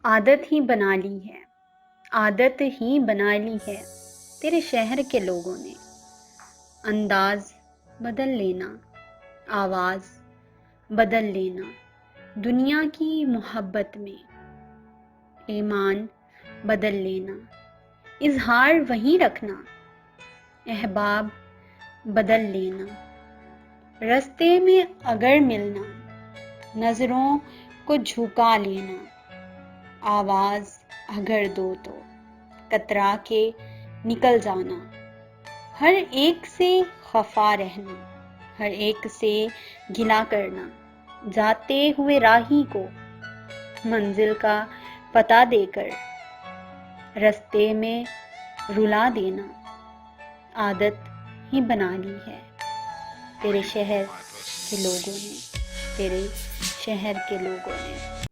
عادت ہی بنا لی ہے، عادت ہی بنا لی ہے تیرے شہر کے لوگوں نے۔ انداز بدل لینا، آواز بدل لینا، دنیا کی محبت میں ایمان بدل لینا، اظہار وہیں رکھنا، احباب بدل لینا، رستے میں اگر ملنا، نظروں کو جھکا لینا، آواز اگر دو تو کترا کے نکل جانا، ہر ایک سے خفا رہنا، ہر ایک سے گلہ کرنا، جاتے ہوئے راہی کو منزل کا پتہ دے کر رستے میں رلا دینا، عادت ہی بنا لی ہے تیرے شہر کے لوگوں نے، تیرے شہر کے لوگوں نے۔